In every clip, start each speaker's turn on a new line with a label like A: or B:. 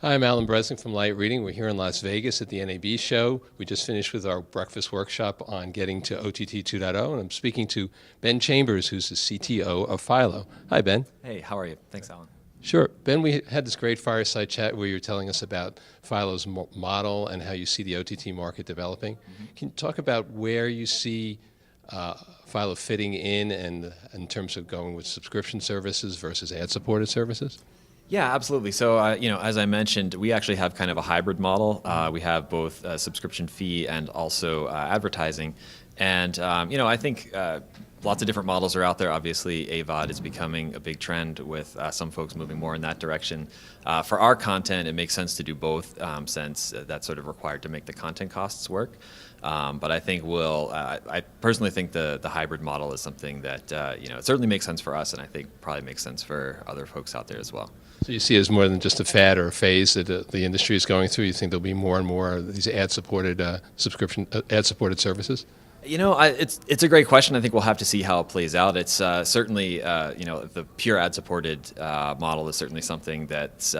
A: Hi, I'm Alan Bresnik from Light Reading. We're here in Las Vegas at the NAB show. We just finished with our breakfast workshop on getting to OTT 2.0, and I'm speaking to Ben Chambers, who's the CTO of Philo. Hi, Ben.
B: Hey, how are you? Thanks, Alan.
A: Sure. Ben, we had this great fireside chat where you were telling us about Philo's model and how you see the OTT market developing. Can you talk about where you see Philo fitting in and in terms of going with subscription services versus ad-supported services?
B: Yeah, absolutely. So, as I mentioned, we actually have kind of a hybrid model. We have both a subscription fee and also advertising. And, I think lots of different models are out there. Obviously, AVOD is becoming a big trend with some folks moving more in that direction. For our content, it makes sense to do both since that's sort of required to make the content costs work. But I think I personally think the hybrid model is something that, it certainly makes sense for us and I think probably makes sense for other folks out there as well.
A: So you see it as more than just a fad or a phase that the industry is going through? You think there'll be more and more of these ad-supported ad-supported services?
B: It's a great question. I think we'll have to see how it plays out. It's certainly, the pure ad-supported model is certainly something that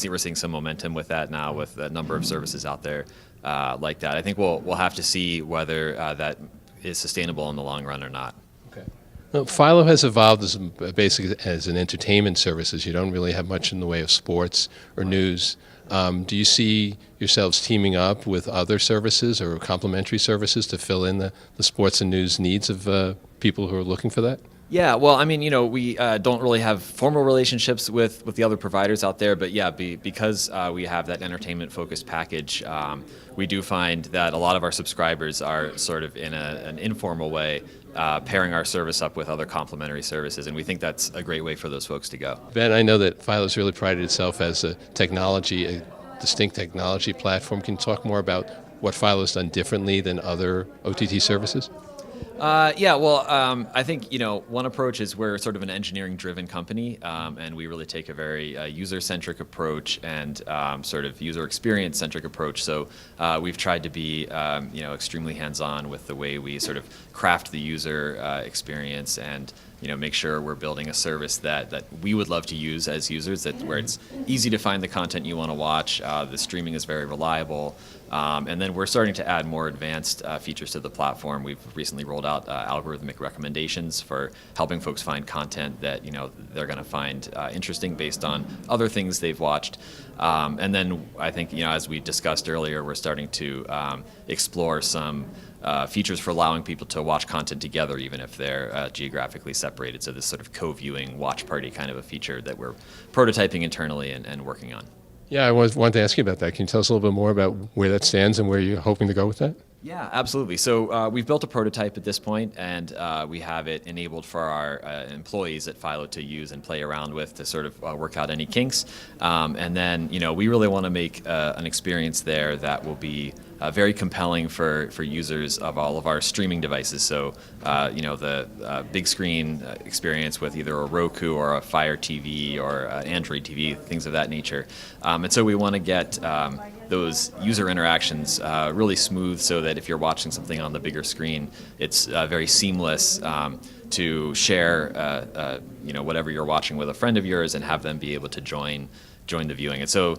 B: we're seeing some momentum with that now with a number of services out there like that. I think we'll have to see whether that is sustainable in the long run or not.
A: Okay. Well, Philo has evolved as basically as an entertainment services. You don't really have much in the way of sports or news. Do you see yourselves teaming up with other services or complementary services to fill in the sports and news needs of people who are looking for that?
B: Yeah, well, I mean, we don't really have formal relationships with the other providers out there, but yeah, because we have that entertainment-focused package, we do find that a lot of our subscribers are sort of in an informal way pairing our service up with other complementary services, and we think that's a great way for those folks to go.
A: Ben, I know that Philo's really prided itself as a distinct technology platform. Can you talk more about what Philo's done differently than other OTT services?
B: I think, one approach is we're sort of an engineering-driven company, and we really take a very user-centric approach and sort of user experience-centric approach. So we've tried to be, extremely hands-on with the way we sort of craft the user experience and, make sure we're building a service that we would love to use as users, where it's easy to find the content you want to watch, the streaming is very reliable, and then we're starting to add more advanced features to the platform. We've recently rolled out algorithmic recommendations for helping folks find content that they're going to find interesting based on other things they've watched. And then I think as we discussed earlier, we're starting to explore some features for allowing people to watch content together, even if they're geographically separated. So this sort of co-viewing watch party kind of a feature that we're prototyping internally and working on.
A: Yeah, I wanted to ask you about that. Can you tell us a little bit more about where that stands and where you're hoping to go with that?
B: Yeah, absolutely. So we've built a prototype at this point, and we have it enabled for our employees at Philo to use and play around with to sort of work out any kinks. And then, we really want to make an experience there that will be very compelling for users of all of our streaming devices. So, the big screen experience with either a Roku or a Fire TV or Android TV, things of that nature. And so we want to get those user interactions really smooth so that if you're watching something on the bigger screen, it's very seamless to share whatever you're watching with a friend of yours and have them be able to join the viewing. And so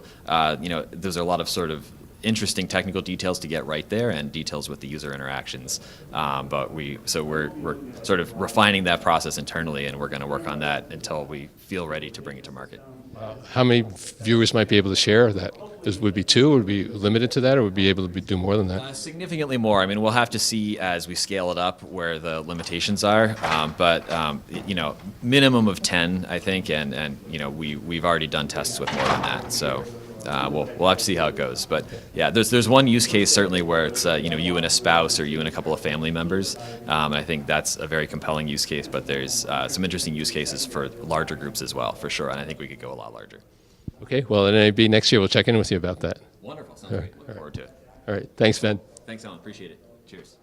B: there's a lot of sort of interesting technical details to get right there and details with the user interactions. But we're sort of refining that process internally, and we're going to work on that until we feel ready to bring it to market.
A: How many viewers might be able to share that? Would it be two? Would it be limited to that, or would it be able to do more than that?
B: Significantly more. I mean, we'll have to see as we scale it up where the limitations are. But minimum of 10, I think, and we've already done tests with more than that. So we'll have to see how it goes. But yeah, there's one use case certainly where it's you and a spouse or you and a couple of family members. And I think that's a very compelling use case. But there's some interesting use cases for larger groups as well, for sure. And I think we could go a lot larger.
A: Okay, well, at NAB next year, we'll check in with you about that.
B: Wonderful. Sounds great. Look forward to it.
A: All right. Thanks, Ben.
B: Thanks, Alan. Appreciate it. Cheers.